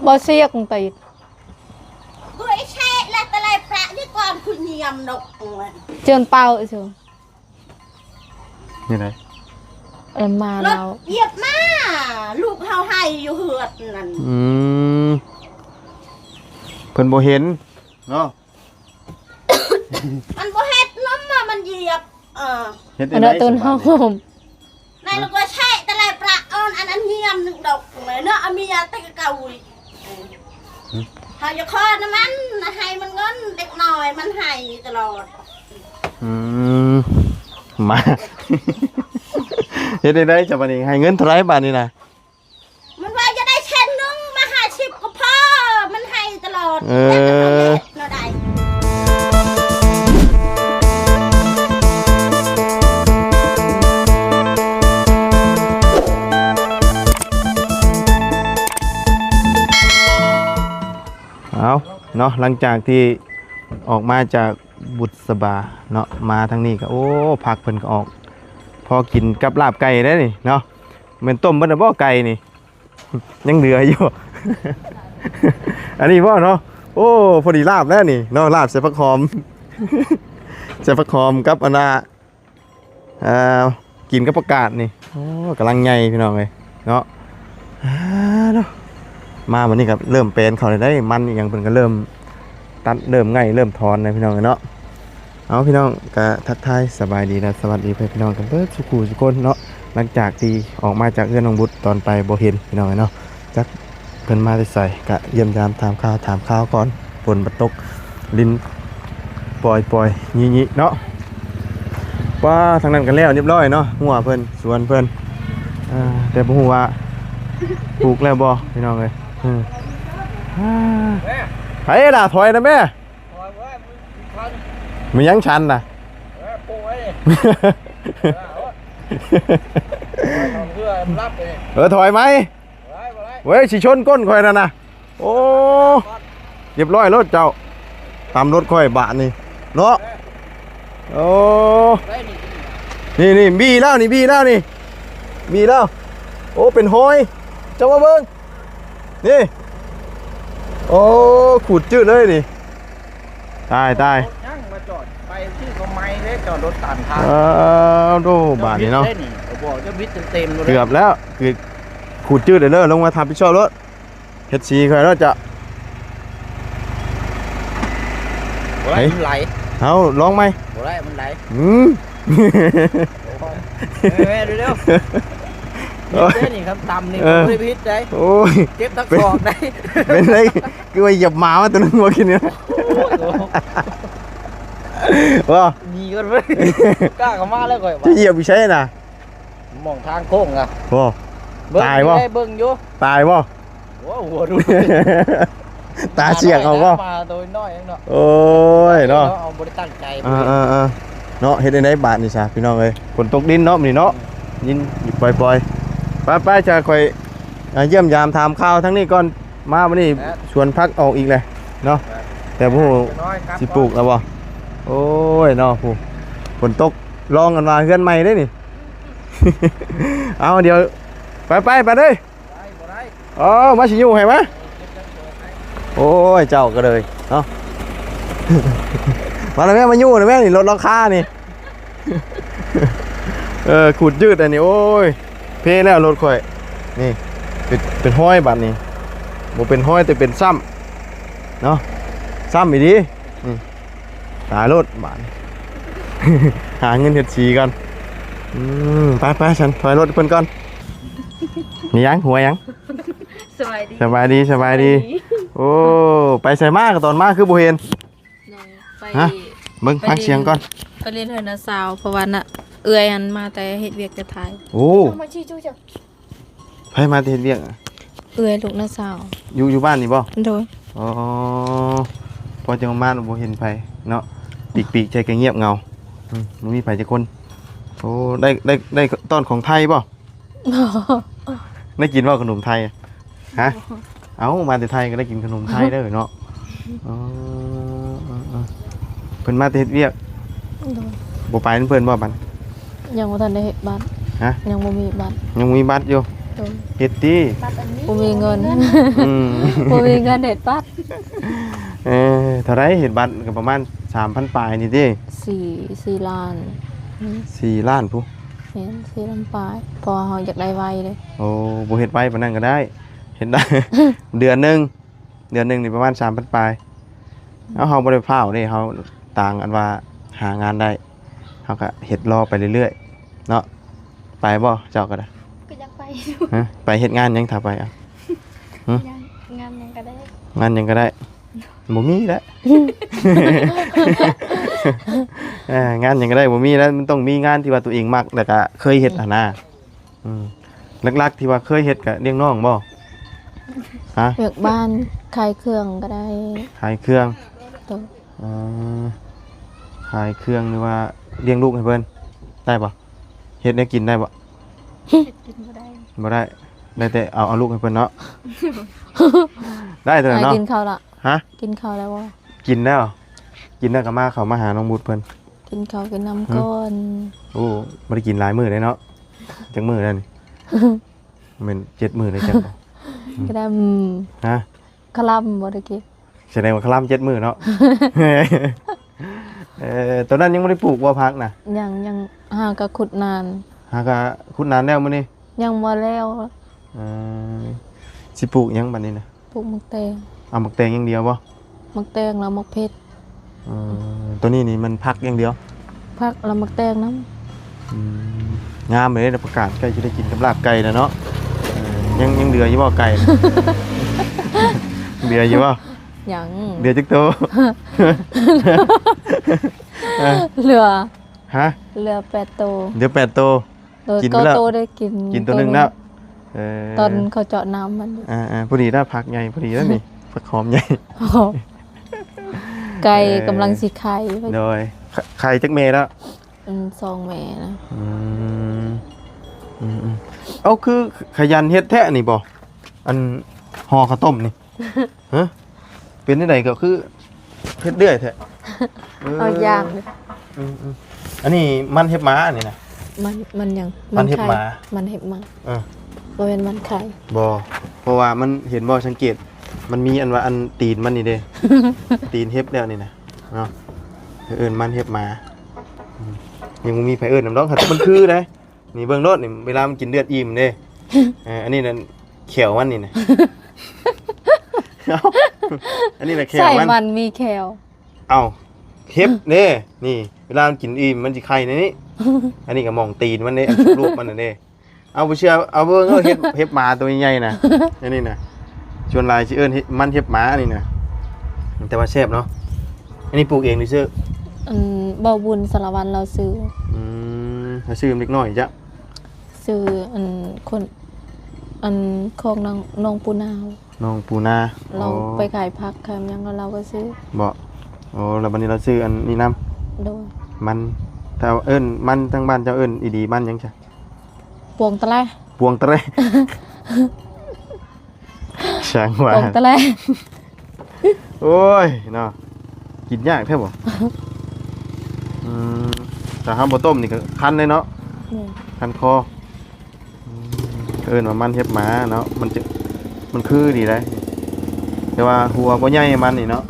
บ่เสียกไปกูไอ้แช่และตะไลพระนี่ก่อนคุณเยี่ยมนกเจินเป่าเฉยนี่ไงมาร ถเราเหยียบมาลูกเฮาให้อยู่เหือดนั่นเพิ่นบ่เห็นเนาะมันบ่เฮ็ดน้ำมามันเหยียบเฮ็ดอันนั้นต้นหอมนายลูกก็แช่ตะไลพระอันนั้นเยี่ยมนึงดอกเนาะอามียาตะกะเกาเฮาจะคอน้ำมันให้มันเงินเด็กน้อยมันให้ตลอดมาเฮ็ดได้จะบัดนี้ให้เงินเท่าไหร่บาดนี้น่ะมันว่าจะได้เช่นนึงมา50ก็พอมันให้ตลอดเนาะได้เอาเนาะหลังจากที่ออกมาจากบุษบาเนาะมาทางนี้ก็โอ้ผักเพิ่นก็ออกพอกินกับลาบไก่ได้นี่เนาะเหมือนต้มเบิ่นบ่ไก่นี่ยังเหลืออยู่ อันนี้บ่เนาะโอ้พอดีลาบแล้วนี่เนาะลาบใส่ผักหอม ใส่ผักหอมกับอันน่ะกินกับผักกาดนี่โอ้กำลังใหญ่พี่น้องเอ้ยเนาะเนาะมาวันนี้ครับเริ่มเป็นเขาได้มันอย่างเพิ่นก็เริ่มตัดเริ่มง่ายเริ่มถอนนะพี่น้องเนาะเอาพี่น้องก็ทักทายสบายดีนะสวัสดีพี่น้องกันเบิดสุขุสุคนเนาะหลังจากที่ออกมาจากเอื้อนน้องบุตรตอนไปบ่เห็นพี่น้องเนาะจักเพิ่นมาได้ใส่กะเยี่ยมยามถามข่าวก่อนฝนบ่ตกลิ้นปล่อยยี่ๆเนาะว่าทางนั้นกันแล้วเรียบร้อยเนาะหัวเพิ่นสวนเพิ่นแต่บ่ฮู้ว่าปลูกแล้วบ่พี่น้องเอ้ยไผล่ะถอยนะแม่มันยังชันน่ะถอยไหมเว้ยสิชนก้นค่อยนั่นน่ะโอ้เรียบร้อยรถเจ้าตามรถค่อยบะนี่เนาะโอ้นี่บีแล้วนี่บีแล้วโอ้เป็นห้อยเจ้ามาเบิ่งนี่โอ้ขูดจืดเลยนี่ตายยั่งมาจอดไปที่เขาไม้เลยจอดรถตามทางดูบาทนี่เนาะบอกจะวิทย์เต็มเลยเกือบแล้วคือขูดจืดเลยลงมาทำพิชอบรถเฮ็ดสีใครรถจะไหลเอาลองไหมมันไหลแม่ดูเร็วนี่ครับตำนี่ไม่ได้พิษได้โอ้ยเจ็บทั้งคอได้เป็นไรคือว่าหยับหมาตัวนึงมากินเนี่ยว้ามีกันเลยกล้าเข้ามาแล้วก่อนจะเหยียบอีใช่น่ะมองทางโค้งอ่ะตายบ่เบิ่งอยู่ตายบ่หัวดูตาเฉียงเอาบ่มาโดยน้อยเนาะโอ้ยเนาะเอาบ่ได้ตั้งใจเนาะเฮ็ดได้บาทนี่ซะพี่น้องเอ้ยฝนตกดินเนาะนี่เนาะยินปล่อยไปจะค่อยเยี่ยมยามถามข่าวทั้งนี้ก่อนมาวันนี้ชวนพักออกอีกเลยเนาะแต่ผู้สิปลูกแล้วบ่โอ้ยเนาะผู้ฝนตกลองกันมาเฮือนใหม่ได้นี่ เอาเดี๋ยวไปเลยอ๋อมาสิอยู่ให้มั้ยโอ้ยเจ้าก็เลยเนาะ มาแล้วแม่มาอยู่นะแม่นี่ลดราคานี่ ขูดยืดอันนี้โอ้ยเพลแล้วรถค่อยนี่เป็นห้อยบัดนี้บ่เป็นห้อยแต่เป็นซ้ำเนาะซ้ำอีดีตายรถบาด หาเงินเฮ็ดสีกันไปฉันถอยรถเพิ่นก่อนนี่ยังหัวยังสบายดีโอ้ไปใส่มากตอนมากคือบ่เห็นฮะเบิ่งฟังเสียงก่อนไปเรียนเฮนะสาวเพราะว่าน่ะเอื้อยหันมาแต่เฮ็ดเวียกจะถ่ายโอ้มาชี้จู้จ้ะไผมาเฮ็ดเวียกเอื้อยลูกนะสาวอยู่บ้านนี่บ่โดยอ๋อพอจังมาบ่เห็นไผเนาะปีกใจก็เงียบเงาบ่มีไผจักคนโอ้ได้ต้อนของไทยบ่ได้กินบ่ขนมไทยฮะเอ้ามาแต่ไทยก็ได้กินขนมไทยเด้อเนาะอ๋อเพิ่นมาเฮ็ดเวียกบ่ไปเพิ่นบ่บัดยังบ่ทันได้เฮ็ดบัตรฮะยังบ่มีบัตรยังมีบัตรอยู่ โดย เฮ็ดติ บ่มีเงิน อืม บ่มีเงินเฮ็ดบัตร เท่าไรเฮ็ดบัตรก็ประมาณ 3,000 ปลายนี่ติ 4 ล้าน 4 ล้านพุ แม่น4ล้านปลายเพอเฮาอยากได้ไวเลย โอ้บ่เฮ็ดไว้ปานนั้นก็ได้เฮ็ดได้ เดือนหนึงนี่ประมาณ 3,000 ปลายเอาเฮาบ่ได้พร้าวเด้เฮาต่างอันว่าหางานได้เฮาก็เฮ็ดรอไปเรื่อยๆเนาะไปบ่เจ้าก็ได้ ก็อยากไป ฮะไปเฮ็ดงานหยังถ้าไปอ่ะ งานยังก็ได้ งานหยังก็ได้บ่มีแล้ว งานหยังก็ได้บ่มีแล้วมันต้องมีงานที่ว่าตัวเองมักแล้วก็เคยเฮ็ดหั่นน่ะหลักๆที่ว่าเคยเฮ็ดก็เลี้ยงน้องบ่ฮะ เวียกบ้านขายเครื่องก็ได้ ขายเครื่อง โดย อ๋อขายเครื่องหรือว่าเลี้ยงลูกให้เพิ่นได้ปะเฮ็ดได้กินได้ปะ เฮ็ดกินบ่ได้ บ่ได้ได้แต่เอาลูกให้เพิ่นเนาะ ได้แต่ ให้ เนาะ กินข้าวละ ฮะ กินข้าวแล้วบ่ กินแล้วกินแล้วก็มาเขามาหาน้องบุตรเพิ่น กินข้าวกินน้ำก่อน โอ้บ่ได้กินหลายมื้อเลยเนาะจักมื้อแล้วนี่ แม่น7มื้อเลยจักบ่ ก็ได้ ฮะ คลำบ่ได้กิน แสดงว่าคลำ7มื้อเนาะ ตอนนั้นยังบ่ได้ปลูกบ่พักน่ะ ยังหากะขุดนาน หากะคุณนานแล้วมื้อนี้ ยังบ่แล้ว สิปลูกหยังบัดนี้น่ะ ปลูกมักแตง เอาหมักแตงอย่างเดียวบ่ มักแตงแล้วมักเพชร ตัวนี้นี่มันพักอย่างเดียว ผักแล้วมักแตงน้ งามเลยนะประกาศใกล้จะได้กินกับลาบไก่แล้วเนาะยังเหลืออยู่บ่ไก่ น่ะ เหลืออยู่บ่ ำหยัง เหลือจักโต เหลือ ฮะ เหลือ8โตว เหลือ8โต โดย กินไป ก็ แล้ว โตได้กิน กินตัวหนึงแล้วเออ ตอนเขาเจาะน้ำมัน พอดีได้ผักใหญ่พอดีแล้วนี่ ผักหอมใหญ่ ไก่กำลังสิไข่ โดยไข่จักเมแล้ว ซองแม่นะ อืมเอาคือขยันเฮ็ดแท้นี่บ่อันห่อข้าวต้มนี่ ฮะเป็นจังไดก็คือเฮ็ดเรื่อยแท้ เอาย่างเลย อันนี้มันเฮ็บม้าอันนี้นะ มันยัง มันเห็บหมา มันเห็บหมา เออ บ่เป็นมันไข่ บ่เพราะว่ามันเห็นบ่สังเกต มันมีอันว่าอันตีนมันนี่เด้ ตีนเฮ็บแล้วนี่นะเนาะเอิ้นมันเฮ็บหมายังบ่มีไผเอิ้นนำดอกครับมันคือเด้นี่เบิ่งรถนี่เวลามันกินเลือดอิ่มเด้ อันนี้นั่นแขวมันนี่นะ เอ้าอันนี้แหละแขว ใส่ มัน มันมีแคล เอ้าเฮ็บเด้นี่ เวลามันกินอิ่มมันสิไข่ในนี้ อันนี้ก็มองตีนมันเด้อันรูปมันน่ะเด้เอาบ่เชื่อเอาเบิ่งเฮ็บหมาตัวใหญ่ๆน่ะอันนี้น่ะชวนหลายสิเอิ้นมันเฮ็บหมาอันนี้น่ะแต่ว่าแซ่บเนาะอันนี้ปลูกเองหรือซื้อ เบาบุญสารวัตรเราซื้อ แล้วซื้อเล็กน้อยจ้ะ ซื้อคนของน้องปูนาว น้องปูนา เราไปขายผักขายหยังแล้วเราก็ซื้อ บ่โอ้แล้วบัดนี้เราซื้ออันนี้นํ โดย มันถ้าเอิ้นมันทางบ้านเจ้าเอิ้นอีดีมันหยังจ้ะ ปวงตะแล พวงตะเร ช่างว่า ปวงตะแล โอ้ยเนาะกินยากแท้บ่แต่ห้ามบ่ต้มนี่ก็คันเลยเนาะคันคอเอิ้นว่ามันเฮ็บหมาเนาะมันคือดีได้แต่ว่าหัวบ่ใหญ่มันนี่เนาะ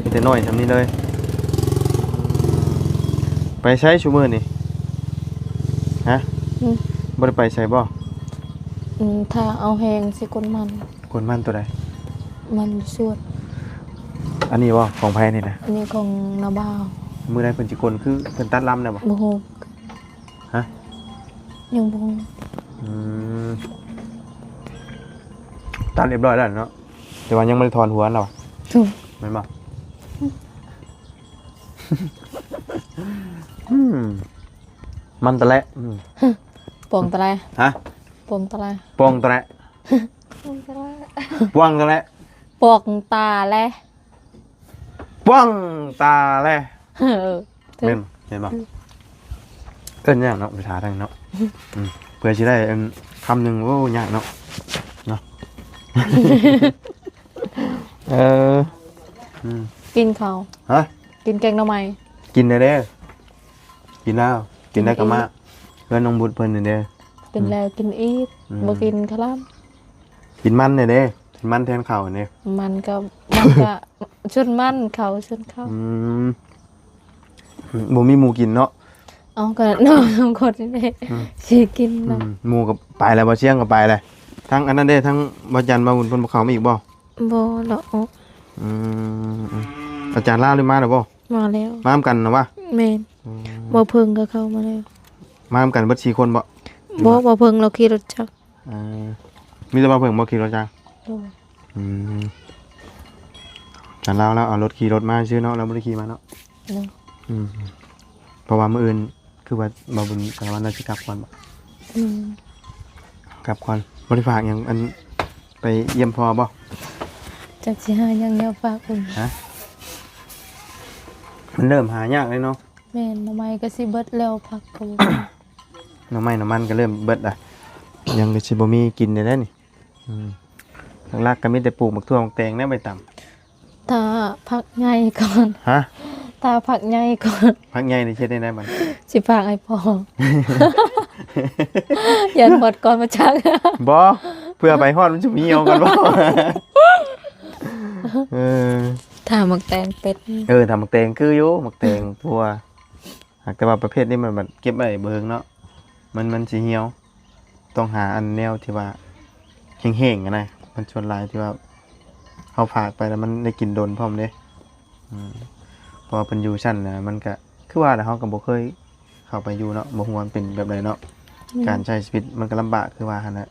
มีแต่น้อยทำนี้เลยไปใช้ชูมือนี่ฮะบ่ได้ไปใส่บ่ ถ้าเอาแหงสิกนมัน คนมันตัวใด มันสวด อันนี้บ่ของไผนี่นะ อันนี้ของนาบ่าว มื้อใดเพิ่นสิกลคือเพิ่นตัดลำน่ะบ่ บ่ฮู้ ฮะ ยังบ่ฮู้ ตัดเรียบร้อยแล้วเนาะแต่ว่ายังไม่ได้ถอนหัวเรา ถูก แม่นบ่ มันตะและปวงตะแล ฮะ ปวงตะแล ปองตะและปวงตะและ ปวงตาแล ปวงตาและ ถึ แม่ ง นเห็นบ่เอิ้นยากเนาะภาษาทางเนาะเพื่อสิได้คำหนึงโอ้ยากเนาะเนาะ กินข้าว ฮะ กินแกงหน่อไม้ กินได้เด้อกินแล้วกินได้ก็มาเพื่อนน้องบุญเพิ่นนี่เด้อ กินแล้วกินอีกบ่กินคลำ กินมันเนี่ยเด้กินมันแทนข้าวเนี่ย มันก็ชุดมันเขาชุดเขา บ่มีหมูกินเนาะ เอาก็น้องสองคนนี่แหละสิกินนะ หมูกับไปแล้วบ่เชียงก็ไปเลยทั้งอันนั้นเด้ทั้งบ่จันทร์บ่บุญเพิ่นบ่เข้ามาอีกบ่ บ่หรอก อืมอาจารย์ลาวหรือมาแล้วบ่ มาแล้ว มานำกันนะวะ แม่นบ่เพิ่งก็เข้ามาแล้ว มานำกันเบิด4คนบ่ บ่เพิ่งเราขี่รถจักร มีแต่บ่เพิ่งบ่ขี่รถจัง โอ้ย อาจารย์ลาวแล้วเอารถขี่รถมาชื่อเนาะเราบ่ได้ขี่มาเนาะ เนาะ เพราะว่ามื้ออื่นคือว่าบ่บุญกันวันนั้นสิกลับก่อนบ่ อืม กลับก่อนบ่ได้ฝากหยังอันไปเยี่ยมพ่อบ่ จักสิหาหยังแนวฝากคุณ มันเริ่มหายากเลยเนาะ แม่นทำไมก็สิเบิดแล้วพักก็บ่ น้ำไม้น้ำมันก็เริ่มเบิดอ่ะยังก็สิบ่มีกินได้แล้วนี่หลักๆก็มีแต่ปลูกบักทั่วบักแตงแน่ใบต่ำ ถ้าพักใหญ่ก่อน ฮะ ถ้าพักใหญ่ก่อน พักใหญ่นี่เฮ็ดได้บัด สิฝากให้พ่อ ยันหมดก่อนมาจัก บ่เพื่อไปฮอดมันสิมีเอากันบ่ ถ้ามักแตงเป็ด ทำบักแตงคืออยู่บักแตงทั่วหากแต่ว่าประเภทนี้มันเก็บไว้เบิ่งเนาะมันสิเหี่ยวต้องหาอันแนวที่ว่าแห้งๆอะนะมันชวนหลายที่ว่าเฮาฝากไปแล้วมันได้กินโดนพร้อมเด้เพราะว่าเพิ่นอยู่ชั้นน่ะมันก็คือว่าแล้วเฮาก็บ่เคยเข้าไปอยู่เนาะบ่ฮู้ว่ามันเป็นแบบใดเนาะการใช้ชีวิตมันก็ลำบากคือว่าหั่นน่ะ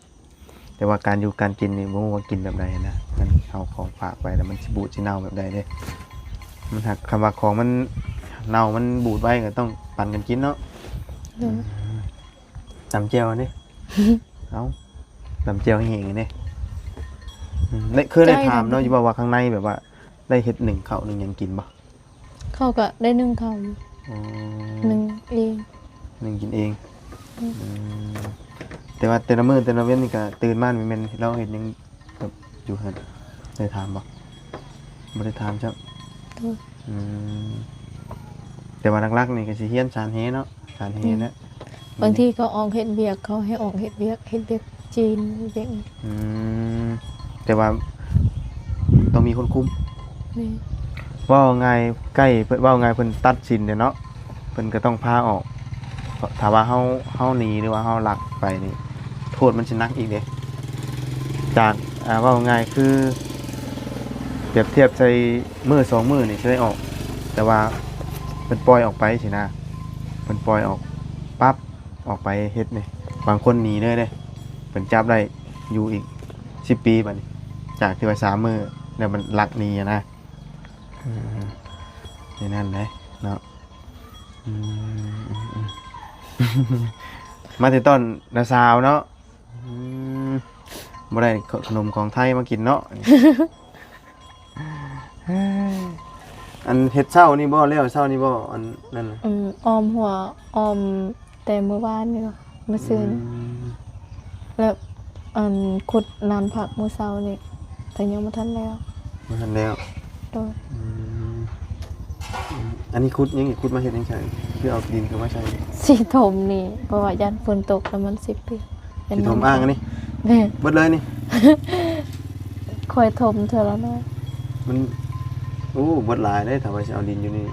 แต่ว่าการอยู่การกินนี่บ่ฮู้ว่ากินแบบใดนะมันเอาของฝากไปแล้วมันสิบูดสิเน่าแบบใดเด้มันหักคำว่าของมันเน่ามันบูดไว้ก็ต้องปั่นกันกินเนาะตำเจียวนี่ เอ้าตำเจียวแห้งๆนี่ได้เคยได้ถามเนาะอยู่ว่าข้างในแบบว่าได้เฮ็ดหนึ่งข้าวหนึ่งหยังกินบ่ เขาก็ได้นึ่งเขา อ๋อ นึ่งเอง หนึ่งกินเองแต่ว่าแต่ละมื้อแต่ละเว้นนี่ก็ตื่นมาแม่นเราเฮ็ดหยังแบบอยู่หั่นได้ถามบ่บ่ได้ถามครับแต่ว่าหลักๆนี่ก็สิเฮียนชานเฮเนาะชานเฮนะ บางทีก็ออกเฮ็ดเวียกเขาให้ออกเฮ็ดเวียกจีนเวียก แต่ว่าต้องมีคนคุม นี่ ว่าไงใกล้เพิ่นว่าไงเพิ่นตัดสินเนาะเพิ่นก็ต้องพาออกถ้าว่าเฮาหนีหรือว่าเฮาลักไปนี่โทษมันสิหนักอีกเด้จากว่าไงคือเปรียบเทียบใส่มื้อ2มื้อนี่สิได้ออกแต่ว่าเพิ่นปล่อยออกไปสินะเพิ่นปล่อยออกปั๊บออกไปเฮ็ดนี่บางคนหนีเลยเด้เพิ่นจับได้อยู่อีก10 ปีบัดนี้จากที่ว่า3มื้อแล้วมันลักหนีนะนี่นั่นเลยเนาะมาที่ต้นนาซาวเนาะบ่ได้ขนมของไทยมากินเนาะ อันเฮ็ดเช้านี่บ่แล้วเช้านี่บ่อันนั่นน่ะ ออมหัวออมแต่เมื่อวานนี่เนาะเมื่อคืนแล้วขุดนานผักมื้อเช้านี่แต่ยังบ่ทันแล้ว บ่ทันแล้ว โดย อันนี้ขุดยังขุดมาเฮ็ดจังไสคือเอาดินเข้ามาใช้ สิถมนี่เพราะว่ายันฝนตกแล้วมันสิปี สิถมอ้างอันนี้ แม่น เบิดเลยนี่ ค่อยถมเทื่อละน้อย มันโอ้เบิดหลายเด้ถ้าว่าสิเอาดินอยู่นี่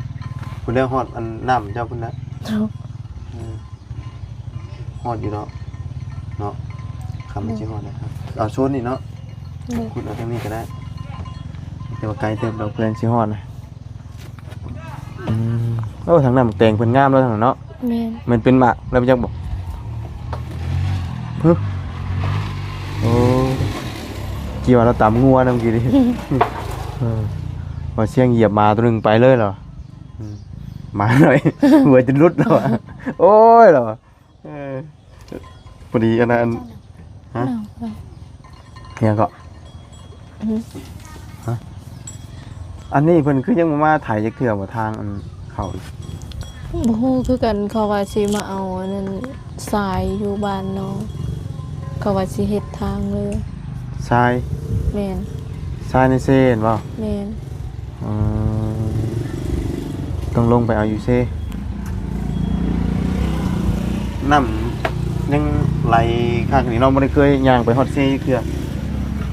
พุ่นแล้วฮอดอันน้ำเจ้าพุ่นนะฮอดอยู่เนาะคำมันสิฮอดนะครับเอาโซนนี่เนาะขุดเอาทางนี้ก็ได้แต่ว่าไกลเติมดอกเพื่อนสิฮอดนะโอ้ทางน้ำแตงเพิ่นงามแล้วทางนั้นเนาะ แม่น มันเป็นหมากแล้วมันจักบอกฮึโอ้กี่ว่าเราตำงัวนะเมื่อกี้ดิว่าเสียงเหยียบมาตัวหนึงไปเลยเหรอมาหน่อย หัวจะรุดแล้วอ่ะโอ้ยเหรอพอดีอันนั้นฮะเนี่ยก็ฮะอันนี้เพิ่นคือยังมาถ่ายจักเทื่อว่าทางอันเขา บ่ฮู้คือกันเขาว่าสิมาเอาอันนั้นทรายอยู่บ้านน้องเขาว่าสิเฮ็ดทางเลย ทราย แม่น ทรายในเซ่เห็นบ่ แม่น ต้องลงไปเอาอยู่เซ่น้ำยัง ไหลข้างนี้เราบ่ได้เคยย่างไปฮอดเซ่คือ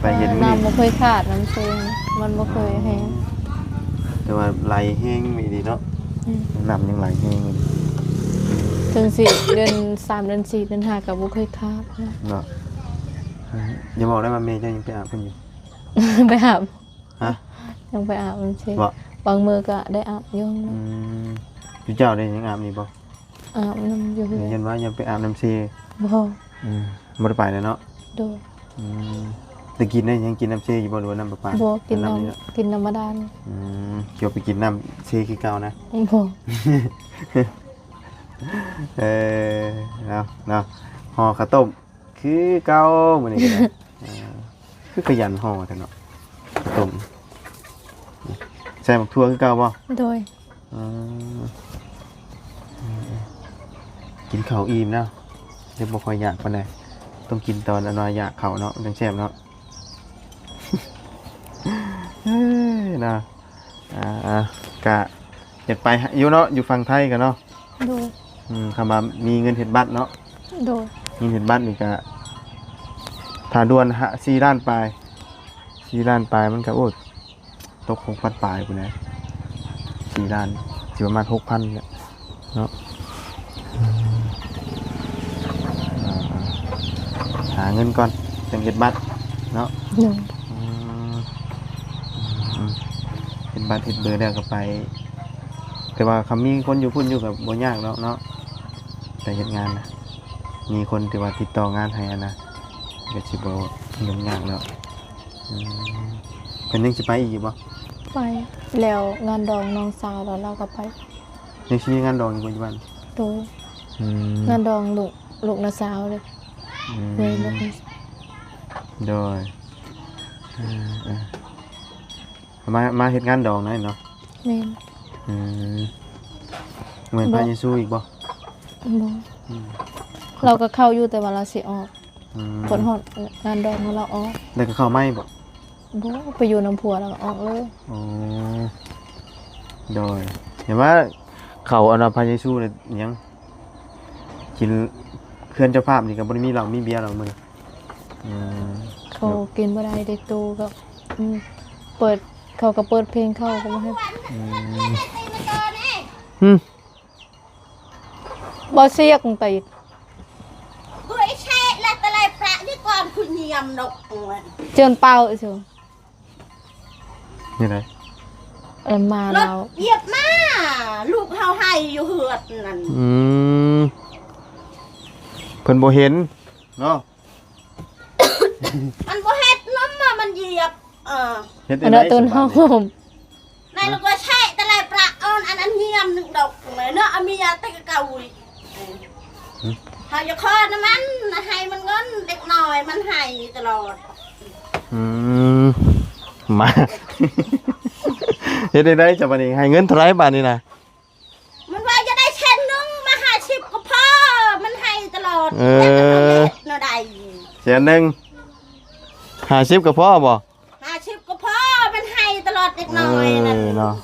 ไปเห็นมื้อ น้ำ นี้ บ่เคยขาดน้ำเชิงมันบ่เคยแห้ง แต่ว่าไหลแห้งมีดีเนาะน้ำยังไหลแห้งอยู่ ถึง4เดือน3เดือน4เดือน5ก็บ่เคยขาดนะ เนาะอย่าบอกได้ว่าแม่เจ้ายังไปอาบเพิ่นอยู่ ไปอาบ ฮะ ยังไปอาบน้ำเชิง บ่ บางมื้อก็ได้อาบอยู่ อยู่เจ้าได้ยังอาบนี่บ่ อาบน้ำอยู่ เห็นว่ายังไปอาบน้ำเซ่ บ่ บ่ได้ไปเลยเนาะ โดย แต่กินได้ยังกินน้ำเซ่อยู่บ่หรือว่าน้ำประปา บ่กิน น้ำนี่เนาะ กินธรรมดานี่ เกี่ยวไปกินน้ำเซ่คือเก่านะ บ่ เนาะห่อข้าวต้มคือเก่ามื้อนี้ก็ได้คือขยันห่อแต่เนาะข้าวต้มใส่หมักทั่วคือเก่าบ่ โดย กินข้าวอิ่มแล้วเดี๋ยวบ่ค่อยอยากปานใดต้องกินตอนอนอยากข้าวเนาะจังแซ่บเนาะ นะกะอยากไปอยู่เนาะอยู่ฝั่งไทยกันเนาะ โดย คำว่ามีเงินเฮ็ดบัตรเนาะ โดย เงินเฮ็ดบัตรนี่ก็ถ้าด่วน4ล้านปลาย4ล้านปลายมันก็โอ้ตก6,000ปลายพุ่นนะ4ล้านสิประมาณ 6,000 เนี่ยเนาะหาเงินก่อนจังเฮ็ดบัตรเนาะ โดย เฮ็ดบัตรเฮ็ดเบอร์แล้วก็ไปแต่ว่าคำมีคนอยู่พุ่นอยู่กับบ่ยากเนาะแต่เฮ็ดงานนะมีคนที่ว่าติดต่องานให้อะนะก็สิบ่ยุ่งยากแล้วเพิ่นยังสิไปอีกบ่ ไปแล้วงานดองน้องสาวแล้วเราก็ไป ยังสิมีงานดองอยู่ปัจจุบัน โดยงานดองลูกน้าสาวเลยเลยลูกน้าสาว โดยมาเฮ็ดงานดองหน่อยเนาะ แม่น เหมือนพระเยซูอีกบ่ บ่เราก็เข้าอยู่แต่ว่าเราสิออกผลฮอดงานดองของเราออก แล้วก็เข้าไม่บ่ บ่ไปอยู่น้ำผัวแล้วก็ออกเลย อ๋อโดยเห็นว่าเขาเอาพระเยซูเนี่ยยังกินเคลื่อนเจ้าภาพนี่ก็บ่ได้มีเหล้ามีเบียร์หรอกมื้อเขากินบ่ได้เด็กโตก็เปิดเขาก็เปิดเพลงเข้าก็บ่ให้บ่เสียกไป กูไอ้แช่ละตะไลประนี่ก่อนคุณเยียมนกมัน เจินเป่าอีซื่อ นี่ได มาร ถ เรา เหยียบมาลูกเฮาให้อยู่เหือดนั่น เพิ่นบ่เห็นเนาะ มันบ่เฮ็ดน้ำมามันเหยียบเฮ็ด อัน ได้ นั้นต้นหอม ในลูกก็แช่ตะไลประอันเยียมนึงดอกเลยเนาะอามียาตะกะเกาอีเฮาจะคอน้ำมันให้มันเงินเด็กน้อยมันให้ตลอด มา เฮ็ดได้จะบัดนี้ให้เงินเท่าไหร่บาดนี้น่ะ มันว่าจะได้เช่นนึงมา50ก็พอมันให้ตลอดเนาะได้ แสนนึง50ก็พอบ่ 50ก็พอมันให้ตลอดเด็กน้อยนั่น เนาะ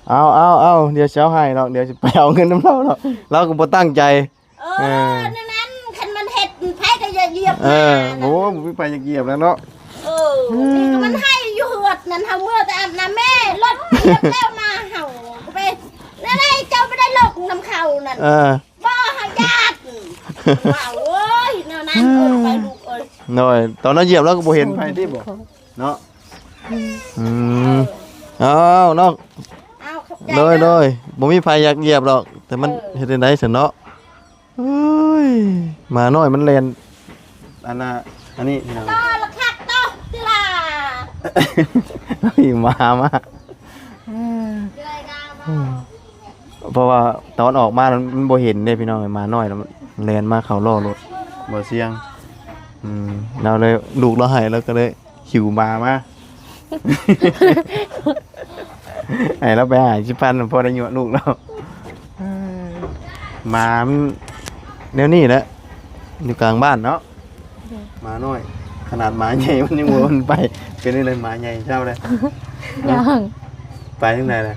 เอาเดี๋ยวสิเอาให้เนาะเดี๋ยวสิไปเอาเงินนำเราเนาะเราก็บ่ตั้งใจ นั่นคันมันเฮ็ดไผก็อย่าเหยียบ โอ้บ่มีไปเหยียบแล้วเนาะ นี่ก็มันให้อยู่เหือดนั่นเฮาเมื่อแต่อาบน้ำแม่รถเหยียบแล้วมาเฮาก็ไปนั่นไอ้เจ้าไม่ได้ลกน้ำเขานั่นบ่เฮาญาติว่าโอ้ยแนวนั้นไปลูกเอ้ย หน่อยตอนนั้นเหยียบแล้วก็บ่เห็นไผที่บ่เนาะเอาเนาะ เอาเข้าใจ โดยบ่มีไผอยากเหยียบหรอกแต่มันเฮ็ดได้ซั่นเนาะโอ้ยมาน้อยมันแล่นอันนี้พี่น้อง ต่อละคักต่อติล่ะ มาเพราะว่าตอนออกมามันบ่เห็นเด้พี่น้องมาน้อยแล้วมันแล่นมาเข้าล้อรถบ่เสียงเราเลยลูกเราให้แล้วก็เลยหิวมาให้เราไปหาชิพันพอได้อยู่ลูกเรามาแนวนี้แหละอยู่กลางบ้านเนาะมาน้อย ขนาดหมาใหญ่มันยังวนไปเป็นอะไรหมาใหญ่เจ้าเลย ย่าง ไปที่ไหนเลย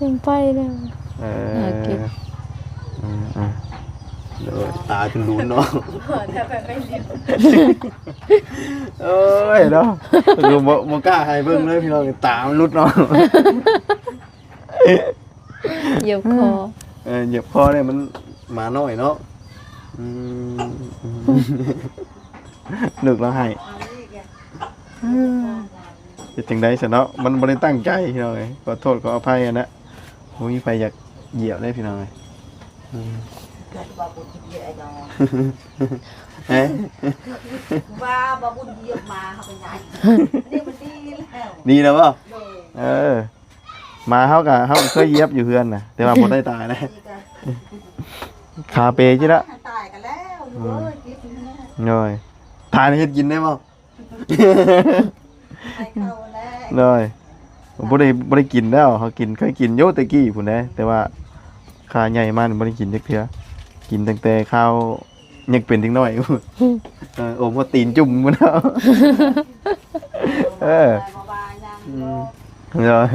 ยังไปเลย เออ ตาจนลุ้นเนาะ ถ้าแบบไม่เรียน เอ้ยเนาะคือบ่กล้าให้เบิ่งเลยพี่น้องตามันลุดเนาะ เหยียบคอ เหยียบคอเนี่ยมันมาหน่อยเนาะนึกแล้วให้จะจังได๋ซะเนาะมันบ่ได้ตั้งใจพี่น้องเอ้ยขอโทษขออภัยอะนะบ่มีใครอยากเหยียบได้พี่น้องเอ้ยเอ๊ะ ว่าบ่บุญเหยียบมาเขาเป็นไงนี่มันดีแล้ว ดีแล้วป่ะมาเขาเคยเหยียบอยู่เพื่อนนะแต่ว่าบ่ได้ตายนะคาเปจิละ ตายกันแล้วอยู่เอ้ยกินนะ น้อยทานเฮ็ดกินได้ป่ะ ไปเข้าแล้ว น้อยบ่ได้กินแล้วเขากินเคยกินโยตะกี้พุ่นนะแต่ว่าขาใหญ่มากบ่ได้กินจักเทื่อกินตั้งแต่ข้าวยังเป็นถึงน้อยอยู่โอ้มตีนจุ่มมันเอาน้อย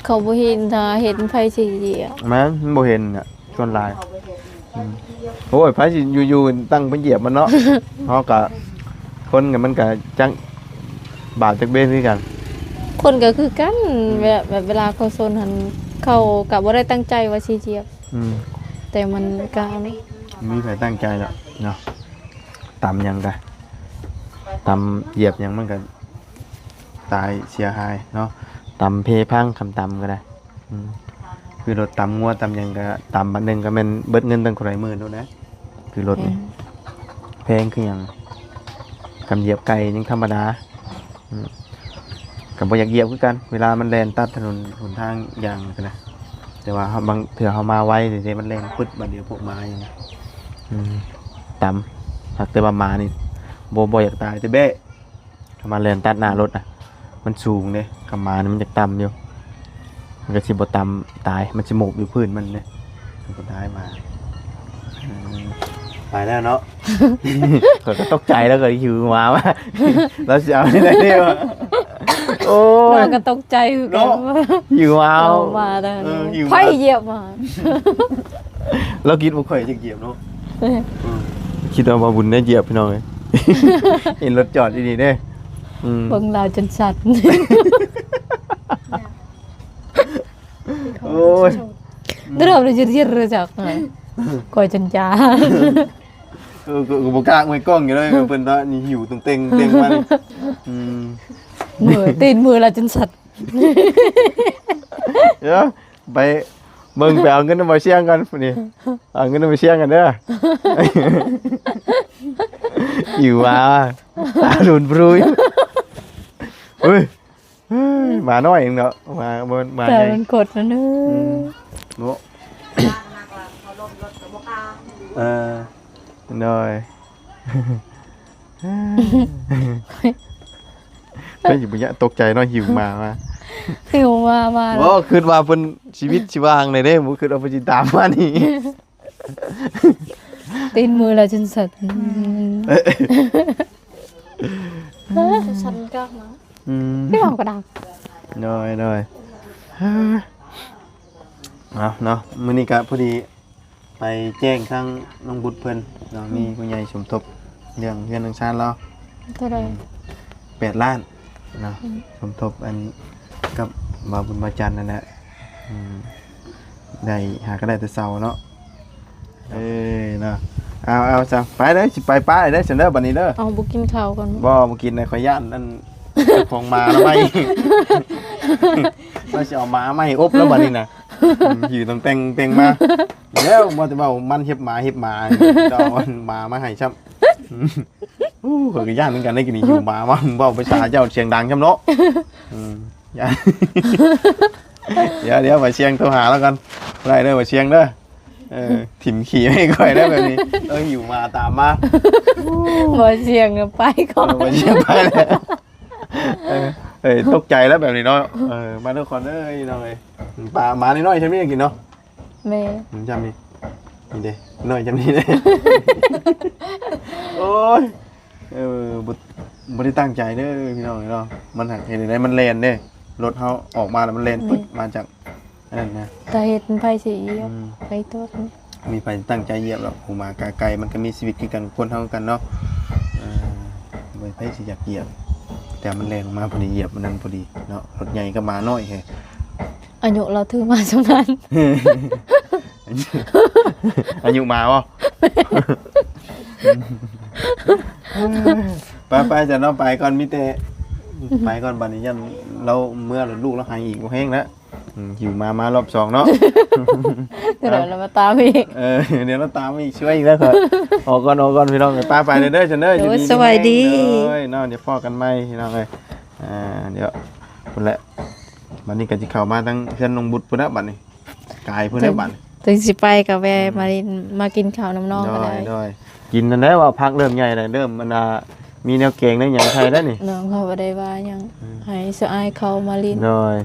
เขาบ่เห็นนะเห็นไผสิเหยียบ มันบ่เห็นอ่ะชวนลายโอ้ยไผสิอยู่ๆตั้งเป็นเหยียบมันเนาะ เฮาก็คนกันมันก็จังบาปจักเบ้นคือกัน คนก็คือกันแบบเวลาเขาซนหันเขาก็บ่ได้ตั้งใจว่าสิเหยียบแต่มันก็มีใครตั้งใจแล้วเนาะตำหยังก็ตำเหยียบหยังมันก็ตายเสียหายเนาะตำเพพังคำตำก็ได้คือรถตำงัวตำหยังก็ตำบัดนึงก็แม่นเบิดเงินตั้งเท่าไหร่หมื่นโดนนะคือรถนี่แพงคือหยังกำเหยียบไก่ยังธรรมดาก็บ่อยากเหยียบคือกันเวลามันแล่นตัดถนนหนทางอย่างก็ได้แต่ว่าบางเถื่อเขามาไว้เดี๋ยวมันแรงปึ๊ดบัดเดียวพวกมาอย่างเงี้ยต่ำหักแต่ว่ามานี่บ่อยากตายแต่เบ้เขามาแรงตัดหน้ารถอ่ะมันสูงเลยกับมานี่มันจะต่ำอยู่มันก็สิบ่ต่ำตายมันสิหมกอยู่พื้นมันเลยมันก็ตายมาไปแล้วเนาะ ก็ตกใจแล้วก็หิวมาว่าเราจะเอาที่ไหนดีวะโอ้ย เราก็ตกใจคือกันว่า หิวเอา มาแต่ หิว ไผเหยียบมา เราคิดว่าข่อยจะเหยียบเนาะคิดว่าบุญได้เหยียบพี่น้องเลย เห็นรถจอดดีๆเด้ เบิ่งเราจนสั่น โอ้ย เริ่มเลยจะเรียนรู้จักหน่อยก่อยจนจ้า กูบอกกล้าไม่กล้องอยู่เลยเพิ่นว่านี่หิวตรงเต็งมัน ตีนมือเราจนสั่น เดี๋ยวไปมึงไปเอาเงินมาเสี่ยงกันพุ่นนี่เอาเงินมาเสี่ยงกันเด้อ หิวมาตาลุนปรุยเฮ้ยมาน้อยเองเนาะมา แต่ ใหญ่ มันกดนะเนอะ โง่น้อยเพิ่นอยู่บ่ยะตกใจเนาะหิวมา หิวมา บ่คิดว่าเพิ่นชีวิตชีวางได้เด้บ่คิดว่าเพิ่นสิตามมานี่ ตีนมือเราจนสั่น ฉันก็มา ไม่บอกก็ดัง น้อยเอาเนาะมื้อนี้ก็พอดีไปแจ้งทางน้องบุตรเพิ่นเนาะมีผู้ใหญ่สมทบเรื่องเฮือนทางชาติเรา เท่าไหร่ 8 ล้านเนาะสมทบอันกับบ่าวบุญมาจันทร์นั่นแหละได้หาก็ได้แต่เช้าเนาะเนาะเอาซะไปเด้อสิไปป้าเด้อซั่นเด้อบัดนี้เด้อ เอาบุกินข้าวก่อน บ่กินในขอย่านนั่น ของมาแล้วไหม เราจะเอามาไม่อบแล้วบัดนี้นะอยู่ต้องแต่งมาแล้วมาแต่ว่ามันเห็บหมาจะเอามาให้ช้ำข่อยก็ย่านเหมือนกันได้กินอยู่หมาว่าบ่ภาษาเจ้าเสียงดังช้ำเนาะย่าน เดี๋ยวมาเชียงโทรหาแล้วกันได้เด้อมาเชียงเด้อถิ่มขี่ไม่ค่อยได้แบบนี้อยู่มาตามมา บ่เสียงไปก่อน มาเชียงไปแล้วตกใจแล้วแบบนี้เนาะมาทุกคนน้อยปลามาน้อยใช่ไหมกินเนาะ แม่ จำนี่เด้น้อยจำนี่เด้โอ้ยบ่ได้ตั้งใจเด้อพี่น้องเนาะมันหักเห็นได้มันแล่นเด้รถเฮาออกมาแล้วมันแล่นปึ๊ดมาจาก นั่นนะ แต่เฮ็ดไผสิเหยียบ อืม ไปตัวนี้ มีไปตั้งใจเหยียบหรอกหูหมากาไก่มันก็มีชีวิตคือกันคนเท่ากันเนาะบ่ไปสิอยากเหยียบ แต่มันแรงมาพอดีเหยียบมันนั่นพอดีเนาะรถใหญ่ก็มาน้อยแฮะ อายุเราถือมาจังนั้น อายุมาบ่ ไปจะเนาะไปก่อนมีแต่ไปก่อนบัดนี้ยันเราเมื่อลูกเราหายอีกบ่แห้งแล้วหิวมารอบสองเนาะ เดี๋ยวเรามาตามอีก เดี๋ยวเราตามอีกช่วยอีกแล้วครับออกก่อนพี่น้องไปเด้อฉันเด้อ โอ้ยสวัสดี เด้อเนาะเดี๋ยวพ่อกันใหม่พี่น้องเอ้ยเดี๋ยวพุ่นแหละบัดนี้ก็สิเข้ามาทั้งเพื่อนลงบุตรพุ่นนะบัดนี้กายพุ่นนะบัดนี้ ถึงสิไปกับแวมากินข้าวน้ำน้องก็ได้ ด้อยกินนั่นแหละว่าพักเริ่มใหญ่แล้วเริ่มมันมีแนวเก่งได้หยังไทยแล้วนี่ น้องเขาบ่ได้ว่าหยังให้สะอายเขามาลิน ด้อย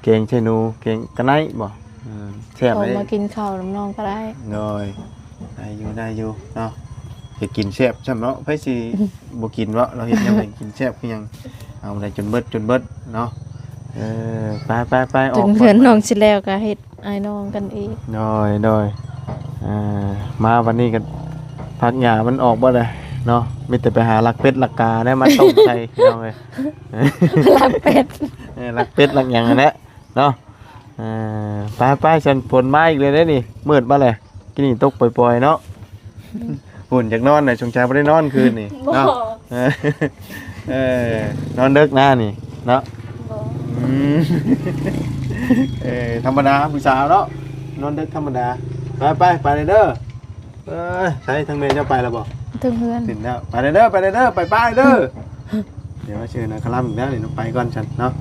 เก่งใช่หนูเก่งกะไนบ่แซ่บ เขา เลย มากินข้าวน้ำน้องก็ได้ ด้อยได้อยู่เนาะเฮ็ดกินแซ่บใช่เนาะไผสิบ่กินเนาะเราเฮ็ดยังไงกินแซ่บคือหยังเอาได้จนเบิดเนาะไปอ ถึ อก งเพื่อนน้องสิแล้วก็เฮ็ดอายน้องกันอีก ด้อยมาวันนี้กันพักหญ้ามันออกบ่ได้เนาะมีแต่ไปหาลักเป็ดลักกาได้มาต้มใส่พี่น้องเอ้ย ลักเป็ด ลักเป็ดลักหยังอันนี้เนาะไปฉันฝนมาอีกเลยได้นี่มืดมาเลยกินนี่ตกปล่อยๆเนาะหุ่นจากนอนน่ะชงชายบ่ได้นอนคืนนี่เนาะนอนดึกหน้านี่เนาะธรรมดาผู้สาวเนาะนอนดึกธรรมดาไปเลยเด้อใช่ทั้งเมย์จะไปแล้วบ่ ถึงเพื่อน ถึงแล้วไปเลยเด้อไปเด้อเด้อเด้อเดี๋ยวเชิญนะคลัมอีกแล้วนี่ไปก่อนฉันเนาะ